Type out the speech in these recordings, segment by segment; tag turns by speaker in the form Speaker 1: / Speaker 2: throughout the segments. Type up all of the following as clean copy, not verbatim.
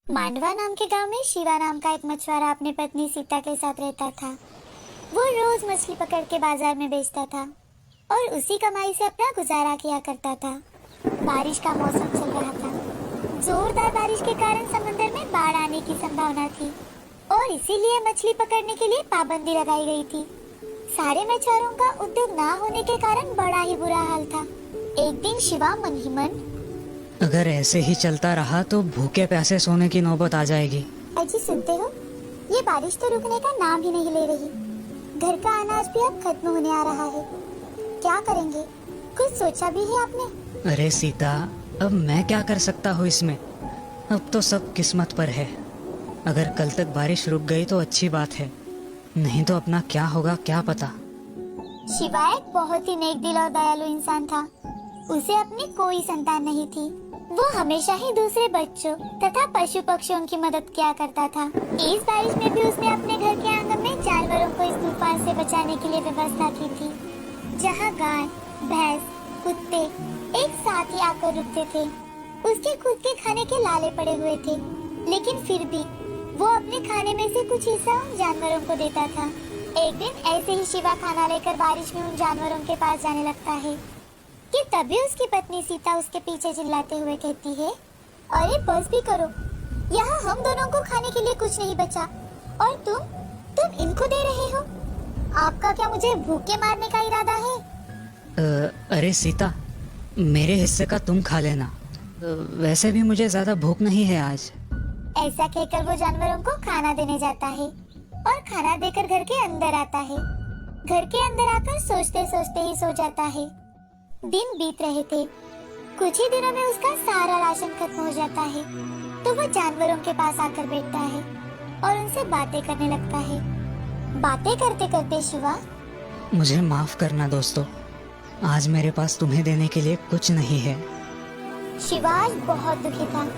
Speaker 1: मांडवा नाम के गांव में शिवा नाम का एक मछुआरा अपनी पत्नी सीता के साथ रहता था। वो रोज मछली पकड़ के बाजार में बेचता था और उसी कमाई से अपना गुजारा किया करता था। बारिश का मौसम चल रहा था। जोरदार बारिश के कारण समुद्र में बाढ़ आने की संभावना थी और इसीलिए मछली पकड़ने के लिए पाबंदी लगाई गई थी। सारे मछुआरों का उद्योग ना होने के कारण बड़ा ही बुरा हाल था। एक दिन शिवा मन ही मन,
Speaker 2: अगर ऐसे ही चलता रहा तो भूखे प्यासे सोने की नौबत आ जाएगी।
Speaker 1: अजी सुनते हो, ये बारिश तो रुकने का नाम ही नहीं ले रही। घर का अनाज भी अब खत्म होने आ रहा है। क्या करेंगे? कुछ सोचा भी है आपने?
Speaker 2: अरे सीता, अब मैं क्या कर सकता हूँ इसमें? अब तो सब किस्मत पर है। अगर कल तक बारिश रुक गई तो अच्छी बात है, नहीं तो अपना क्या होगा क्या पता।
Speaker 1: शिवा एक बहुत ही नेक दिल और दयालु इंसान था। उसे अपनी कोई संतान नहीं थी। वो हमेशा ही दूसरे बच्चों तथा पशु पक्षियों की मदद किया करता था। इस बारिश में भी उसने अपने घर के आंगन में जानवरों को इस तूफान से बचाने के लिए व्यवस्था की थी, जहाँ गाय, भैंस, कुत्ते एक साथ ही आकर रुकते थे। उसके खुद के खाने के लाले पड़े हुए थे, लेकिन फिर भी वो अपने खाने में से कुछ हिस्सा उन जानवरों को देता था। एक दिन ऐसे ही शिवा खाना लेकर बारिश में उन जानवरों के पास जाने लगता है कि तभी उसकी पत्नी सीता उसके पीछे चिल्लाते हुए कहती है, अरे बस भी करो, यहाँ हम दोनों को खाने के लिए कुछ नहीं बचा और तुम इनको दे रहे हो। आपका क्या मुझे भूखे मारने का इरादा है?
Speaker 2: अरे सीता, मेरे हिस्से का तुम खा लेना। वैसे भी मुझे ज्यादा भूख नहीं है आज।
Speaker 1: ऐसा कहकर वो जानवरों को खाना देने जाता है और खाना देकर घर के अंदर आता है। घर के अंदर आकर सोचते सोचते ही सो जाता है। दिन बीत रहे थे। कुछ ही दिनों में उसका सारा राशन खत्म हो जाता है, तो वो जानवरों के पास आकर बैठता है और उनसे बातें करने लगता है। बातें करते करते शिवा,
Speaker 2: मुझे माफ करना दोस्तों, आज मेरे पास तुम्हें देने के लिए कुछ नहीं है।
Speaker 1: शिवा आज बहुत दुखी था।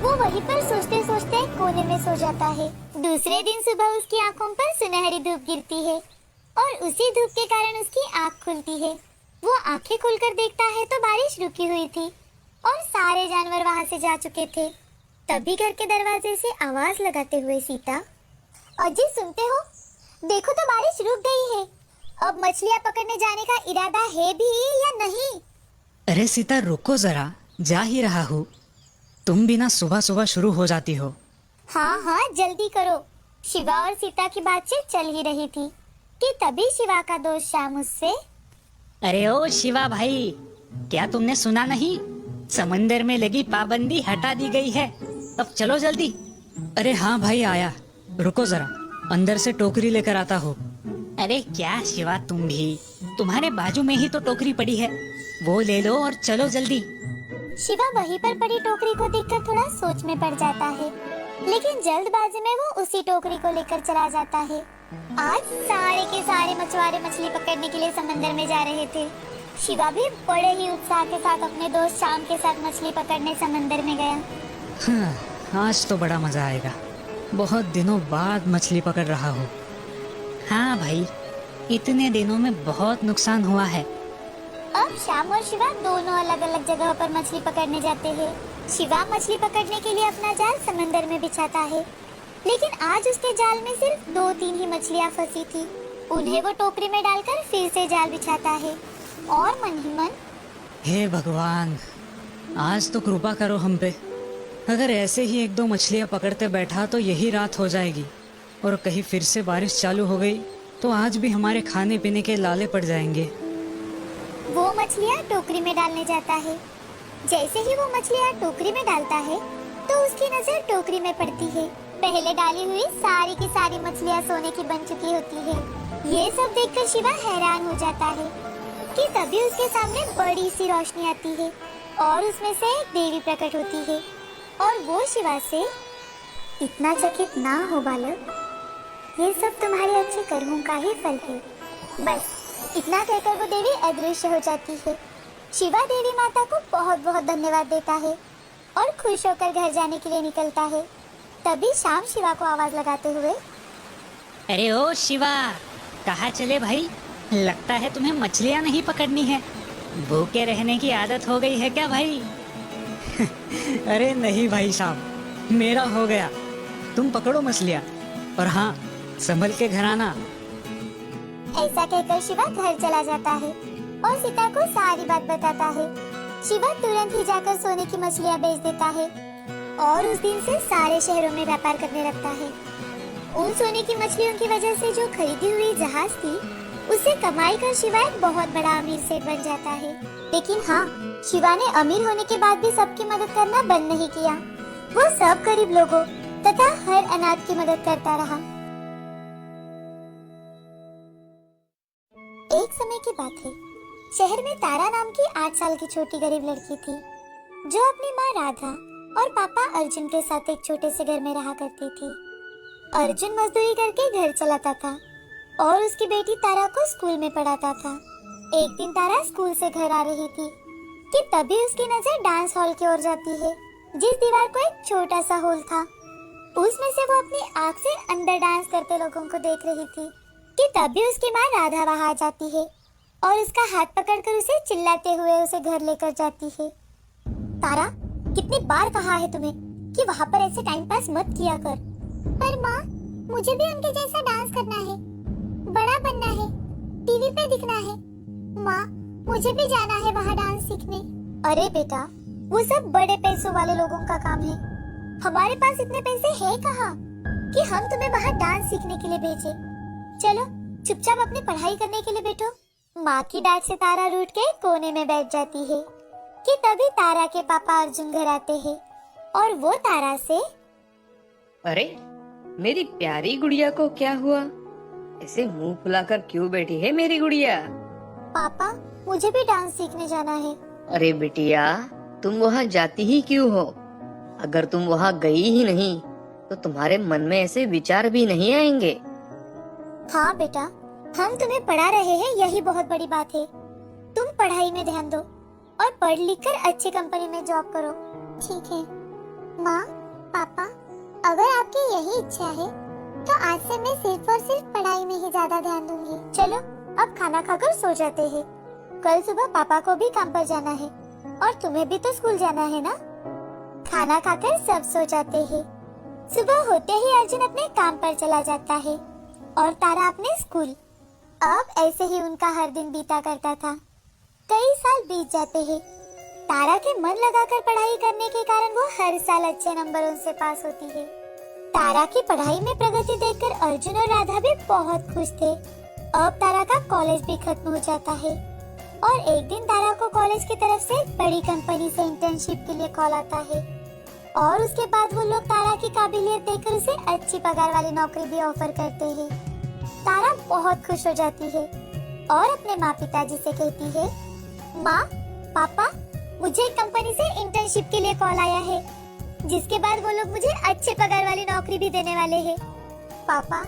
Speaker 1: वो वहीं पर सोचते सोचते कोने में सो जाता है। दूसरे दिन सुबह उसकी आंखों पर सुनहरी धूप गिरती है और उसी धूप के कारण उसकी आंख खुलती है। वो आंखें खोलकर देखता है तो बारिश रुकी हुई थी और सारे जानवर वहां से जा चुके थे। तभी घर के दरवाजे से आवाज लगाते हुए सीता, अजी सुनते हो, देखो तो बारिश रुक गई है। अब मछलियाँ पकड़ने जाने का इरादा है भी या नहीं?
Speaker 2: अरे सीता रुको जरा, जा ही रहा हूँ। तुम भी ना सुबह सुबह शुरू हो जाती हो।
Speaker 1: हाँ हाँ जल्दी करो। शिवा और सीता की बातचीत चल ही रही थी कि तभी शिवा का दोस्त श्याम उससे,
Speaker 2: अरे ओ शिवा भाई, क्या तुमने सुना नहीं? समंदर में लगी पाबंदी हटा दी गई है, अब चलो जल्दी। अरे हाँ भाई आया, रुको जरा, अंदर से टोकरी लेकर आता हूँ। अरे क्या शिवा, तुम भी, तुम्हारे बाजू में ही तो टोकरी पड़ी है, वो ले लो और चलो जल्दी।
Speaker 1: शिवा वहीं पर पड़ी टोकरी को देखकर थोड़ा सोच में पड़ जाता है, लेकिन जल्दबाजी में वो उसी टोकरी को लेकर चला जाता है। आज सारे के सारे मछुआरे मछली पकड़ने के लिए समंदर में जा रहे थे। शिवा भी बड़े ही उत्साह के साथ अपने दोस्त श्याम के साथ मछली पकड़ने समंदर में गया।
Speaker 2: हाँ, आज तो बड़ा मजा आएगा। बहुत दिनों बाद मछली पकड़ रहा हूँ। हाँ भाई, इतने दिनों में बहुत नुकसान हुआ है।
Speaker 1: अब श्याम और शिवा दोनों अलग अलग जगहों पर मछली पकड़ने जाते हैं। शिवा मछली पकड़ने के लिए अपना जाल समंदर में बिछाता है, लेकिन आज उसके जाल में सिर्फ 2-3 ही मछलियाँ फंसी थी। उन्हें वो टोकरी में डालकर फिर से जाल बिछाता है और मन ही मन,
Speaker 2: हे भगवान, आज तो कृपा करो हम पे। अगर ऐसे ही 1-2 मछलियाँ पकड़ते बैठा तो यही रात हो जाएगी, और कहीं फिर से बारिश चालू हो गई तो आज भी हमारे खाने पीने के लाले पड़ जाएंगे।
Speaker 1: वो मछलियाँ टोकरी में डालने जाता है। जैसे ही वो मछलियाँ टोकरी में डालता है तो उसकी नजर टोकरी में पड़ती है। पहले डाली हुई सारी की सारी मछलियाँ सोने की बन चुकी होती है। ये सब देखकर शिवा हैरान हो जाता है कि तभी उसके सामने बड़ी सी रोशनी आती है और उसमें से एक देवी प्रकट होती है और वो शिवा से, इतना चकित ना हो बालक, ये सब तुम्हारे अच्छे कर्मों का ही फल है। बस इतना कहकर वो देवी अदृश्य हो जाती है। शिवा देवी माता को बहुत बहुत धन्यवाद देता है और खुश होकर घर जाने के लिए निकलता है। तभी श्याम शिवा को आवाज लगाते हुए,
Speaker 2: अरे ओ शिवा, कहाँ चले भाई? लगता है तुम्हें मछलियाँ नहीं पकड़नी है। भूखे रहने की आदत हो गई है क्या भाई? अरे नहीं भाई साहब, मेरा हो गया, तुम पकड़ो मछलियाँ, और हाँ, संभल के घर आना।
Speaker 1: ऐसा कहकर शिवा घर चला जाता है और सीता को सारी बात बताता है। शिवा तुरंत ही जाकर सोने की मछलियाँ बेच देता है और उस दिन से सारे शहरों में व्यापार करने लगता है। उन सोने की मछलियों की वजह से जो खरीदी हुई जहाज थी, उसे कमाई कर शिवा एक बहुत बड़ा अमीर सेठ बन जाता है। लेकिन हाँ, शिवा ने अमीर होने के बाद भी सबकी मदद करना बंद नहीं किया। वो सब गरीब लोगों तथा हर अनाथ की मदद करता रहा। एक समय की बात है, शहर में तारा नाम की 8 साल की छोटी गरीब लड़की थी, जो अपनी माँ राधा और पापा अर्जुन के साथ एक छोटे से घर में रहा करती थी। अर्जुन मजदूरी करके घर चलाता था और उसकी बेटी तारा को स्कूल में पढ़ाता था। एक दिन तारा स्कूल से घर आ रही थी कि तभी उसकी नजर डांस हॉल की ओर जाती है, जिस दीवार को एक छोटा सा होल था। उसमें से वो अपनी आँख से अंदर डांस करते लोगों को देख रही थी कि तभी उसकी माँ राधा वहाँ आ जाती है और उसका हाथ पकड़कर उसे चिल्लाते हुए उसे घर लेकर जाती है। तारा, कितनी बार कहा है तुम्हें कि वहाँ पर ऐसे टाइम पास मत किया कर। पर माँ, मुझे भी उनके जैसा डांस करना है, बड़ा बनना है, टीवी पे दिखना है। माँ, मुझे भी जाना है वहाँ डांस सीखने। अरे बेटा, वो सब बड़े पैसों वाले लोगों का काम है। हमारे पास इतने पैसे हैं कहाँ कि हम तुम्हें वहाँ डांस सीखने के लिए भेजे। चलो चुपचाप अपनी पढ़ाई करने के लिए बैठो। माँ की डांट से तारा रूठ के कोने में बैठ जाती है कि तभी तारा के पापा अर्जुन घर आते हैं और वो तारा से,
Speaker 3: अरे मेरी प्यारी गुड़िया को क्या हुआ? ऐसे मुंह फुलाकर क्यों बैठी है मेरी गुड़िया?
Speaker 1: पापा, मुझे भी डांस सीखने जाना है।
Speaker 3: अरे बिटिया, तुम वहाँ जाती ही क्यों हो? अगर तुम वहाँ गई ही नहीं तो तुम्हारे मन में ऐसे विचार भी नहीं आएंगे।
Speaker 1: हाँ बेटा, हम तुम्हें पढ़ा रहे हैं, यही बहुत बड़ी बात है। तुम पढ़ाई में ध्यान दो और पढ़ लिख कर अच्छी कंपनी में जॉब करो। ठीक है माँ, पापा, अगर आपकी यही इच्छा है तो आज से मैं सिर्फ और सिर्फ पढ़ाई में ही ज्यादा ध्यान दूंगी। चलो अब खाना खाकर सो जाते हैं। कल सुबह पापा को भी काम पर जाना है और तुम्हें भी तो स्कूल जाना है ना। खाना खाकर सब सो जाते हैं। सुबह होते ही अर्जुन अपने काम पर चला जाता है और तारा अपने स्कूल। अब ऐसे ही उनका हर दिन बीता करता था। कई साल बीत जाते हैं। तारा के मन लगाकर पढ़ाई करने के कारण वो हर साल अच्छे नंबरों से पास होती है। तारा की पढ़ाई में प्रगति देखकर अर्जुन और राधा भी बहुत खुश थे। अब तारा का कॉलेज भी खत्म हो जाता है और एक दिन तारा को कॉलेज की तरफ से एक बड़ी कंपनी से इंटर्नशिप के लिए कॉल आता है और उसके बाद वो लोग तारा की काबिलियत देखकर उसे अच्छी पगार वाली नौकरी भी ऑफर करते हैं। तारा बहुत खुश हो जाती है और अपने माँ पिताजी से कहती है, माँ, पापा, मुझे एक कंपनी से इंटर्नशिप के लिए कॉल आया है, जिसके बाद वो लोग मुझे अच्छे पगार वाली नौकरी भी देने वाले हैं। पापा,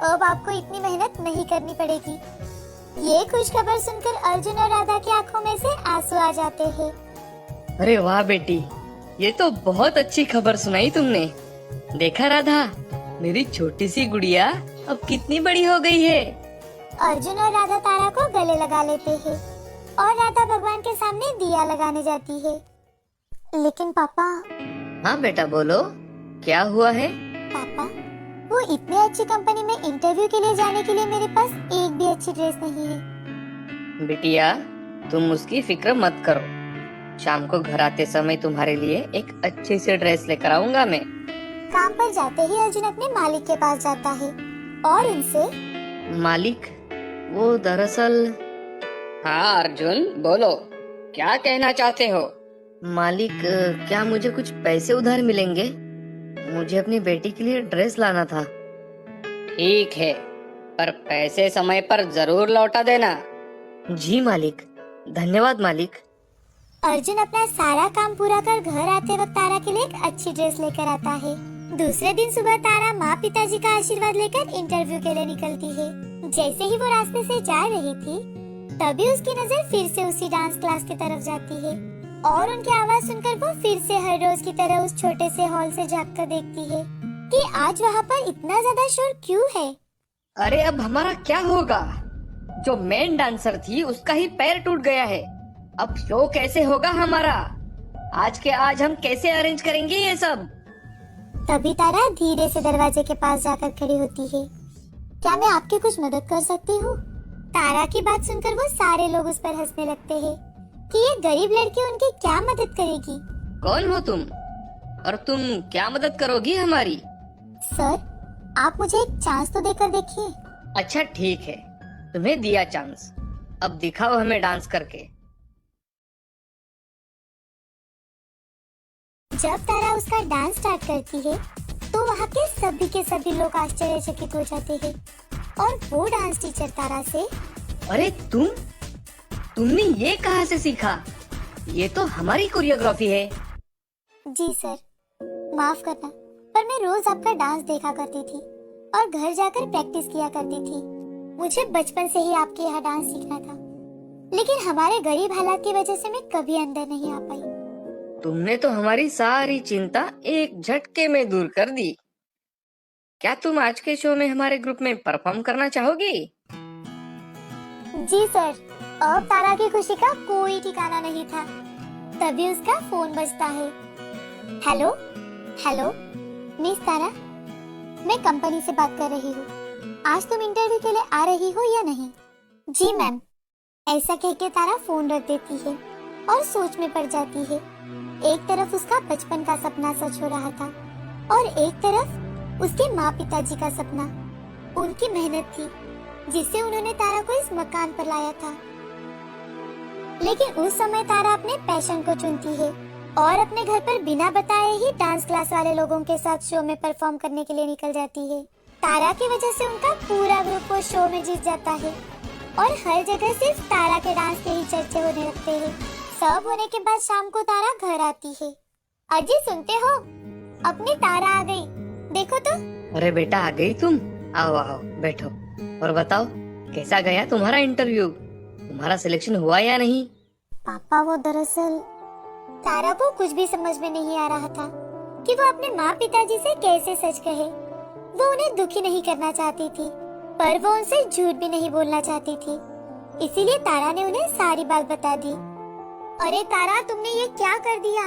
Speaker 1: अब आपको इतनी मेहनत नहीं करनी पड़ेगी। ये खुश खबर सुनकर अर्जुन और राधा की आंखों में से आंसू आ जाते हैं।
Speaker 3: अरे वाह बेटी, ये तो बहुत अच्छी खबर सुनाई तुमने। देखा राधा, मेरी छोटी सी गुड़िया अब कितनी बड़ी हो गई है।
Speaker 1: अर्जुन और राधा तारा को गले लगा लेते हैं और राधा भगवान के सामने दिया लगाने जाती है। लेकिन पापा।
Speaker 3: हाँ बेटा, बोलो, क्या हुआ है?
Speaker 1: पापा, वो इतनी अच्छी कंपनी में इंटरव्यू के लिए जाने के लिए मेरे पास एक भी अच्छी ड्रेस नहीं है।
Speaker 3: बिटिया, तुम उसकी फिक्र मत करो। शाम को घर आते समय तुम्हारे लिए एक अच्छी सी ड्रेस लेकर आऊंगा मैं।
Speaker 1: काम पर जाते ही अर्जुन अपने मालिक के पास जाता है और उनसे,
Speaker 3: मालिक, वो दरअसल। हाँ अर्जुन, बोलो, क्या कहना चाहते हो? मालिक, क्या मुझे कुछ पैसे उधार मिलेंगे? मुझे अपनी बेटी के लिए ड्रेस लाना था। ठीक है, पर पैसे समय पर जरूर लौटा देना। जी मालिक, धन्यवाद मालिक।
Speaker 1: अर्जुन अपना सारा काम पूरा कर घर आते वक्त तारा के लिए एक अच्छी ड्रेस लेकर आता है। दूसरे दिन सुबह तारा माँ पिताजी का आशीर्वाद लेकर इंटरव्यू के लिए निकलती है। जैसे ही वो रास्ते से जा रही थी, तभी उसकी नजर फिर से उसी डांस क्लास की तरफ जाती है और उनकी आवाज सुनकर वो फिर से हर रोज की तरह उस छोटे से हॉल से झांक कर देखती है कि आज वहाँ पर इतना ज्यादा शोर क्यों है।
Speaker 3: अरे अब हमारा क्या होगा? जो मेन डांसर थी उसका ही पैर टूट गया है। अब शो कैसे होगा हमारा? आज के आज हम कैसे अरेंज करेंगे ये सब?
Speaker 1: तभी तारा धीरे से दरवाजे के पास जाकर खड़ी होती है। क्या मैं आपकी कुछ मदद कर सकती हूँ? तारा की बात सुनकर वो सारे लोग उस पर हंसने लगते हैं कि ये गरीब लड़की उनकी क्या मदद करेगी।
Speaker 3: कौन हो तुम और तुम क्या मदद करोगी हमारी?
Speaker 1: सर, आप मुझे एक चांस तो देकर देखिए।
Speaker 3: अच्छा ठीक है, तुम्हें दिया चांस, अब दिखाओ हमें डांस करके।
Speaker 1: जब तारा उसका डांस स्टार्ट करती है तो वहाँ के सभी लोग आश्चर्यचकित हो जाते हैं और वो डांस टीचर तारा से,
Speaker 3: अरे तुमने ये कहाँ से सीखा? ये तो हमारी कोरियोग्राफी है।
Speaker 1: जी सर, माफ करना, पर मैं रोज आपका डांस देखा करती थी और घर जाकर प्रैक्टिस किया करती थी। मुझे बचपन से ही आपके यहाँ डांस सीखना था, लेकिन हमारे गरीब हालात की वजह से मैं कभी अंदर नहीं आ पाई।
Speaker 3: तुमने तो हमारी सारी चिंता एक झटके में दूर कर दी। क्या तुम आज के शो में हमारे ग्रुप में परफॉर्म करना चाहोगी?
Speaker 1: जी सर। अब तारा की खुशी का कोई ठिकाना नहीं था। तभी उसका फोन बजता है। हेलो हेलो मिस तारा, मैं कंपनी से बात कर रही हूँ। आज तुम इंटरव्यू के लिए आ रही हो या नहीं? जी मैम। ऐसा कह के तारा फोन रख देती है और सोच में पड़ जाती है। एक तरफ उसका बचपन का सपना सच हो रहा था और एक तरफ उसके माँ पिताजी का सपना, उनकी मेहनत थी जिससे उन्होंने तारा को इस मकान पर लाया था। लेकिन उस समय तारा अपने पैशन को चुनती है और अपने घर पर बिना बताए ही डांस क्लास वाले लोगों के साथ शो में परफॉर्म करने के लिए निकल जाती है। तारा की वजह से उनका पूरा ग्रुप वो शो में जीत जाता है और हर जगह सिर्फ तारा के डांस के ही चर्चे होने लगते हैं। सब होने के बाद शाम को तारा घर आती है। अजी सुनते हो, अपनी तारा आ गई, देखो तो।
Speaker 3: अरे बेटा, आ गई तुम? आओ आओ बैठो और बताओ कैसा गया तुम्हारा इंटरव्यू? तुम्हारा सिलेक्शन हुआ या नहीं?
Speaker 1: पापा, वो दरअसल तारा को कुछ भी समझ में नहीं आ रहा था कि वो अपने माँ पिताजी से कैसे सच कहे। वो उन्हें दुखी नहीं करना चाहती थी, पर वो उनसे झूठ भी नहीं बोलना चाहती थी। इसीलिए तारा ने उन्हें सारी बात बता दी। अरे तारा, तुमने ये क्या कर दिया?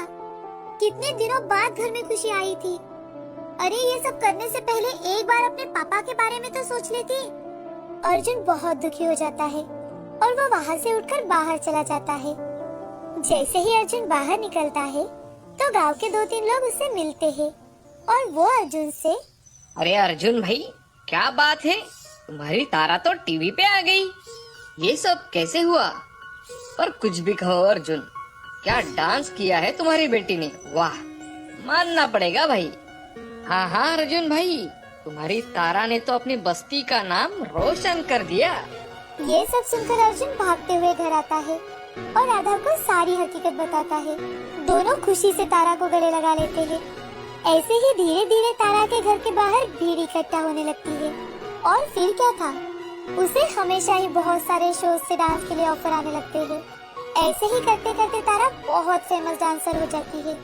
Speaker 1: कितने दिनों बाद घर में खुशी आई थी। अरे ये सब करने से पहले एक बार अपने पापा के बारे में तो सोच लेती। अर्जुन बहुत दुखी हो जाता है और वो वहाँ से उठकर बाहर चला जाता है। जैसे ही अर्जुन बाहर निकलता है तो गांव के 2-3 लोग उससे मिलते हैं और वो अर्जुन से,
Speaker 3: अरे अर्जुन भाई, क्या बात है, तुम्हारी तारा तो टीवी पे आ गई। ये सब कैसे हुआ? पर कुछ भी कहो अर्जुन, क्या डांस किया है तुम्हारी बेटी ने, वाह, मानना पड़ेगा भाई। हाँ हाँ अर्जुन भाई, तुम्हारी तारा ने तो अपनी बस्ती का नाम रोशन कर दिया।
Speaker 1: ये सब सुनकर अर्जुन भागते हुए घर आता है और राधा को सारी हकीकत बताता है। दोनों खुशी से तारा को गले लगा लेते हैं। ऐसे ही धीरे धीरे तारा के घर के बाहर भीड़ इकट्ठा होने लगती है और फिर क्या था, उसे हमेशा ही बहुत सारे शोज से डांस के लिए ऑफर आने लगते हैं। ऐसे ही करते करते तारा बहुत फेमस डांसर हो जाती है।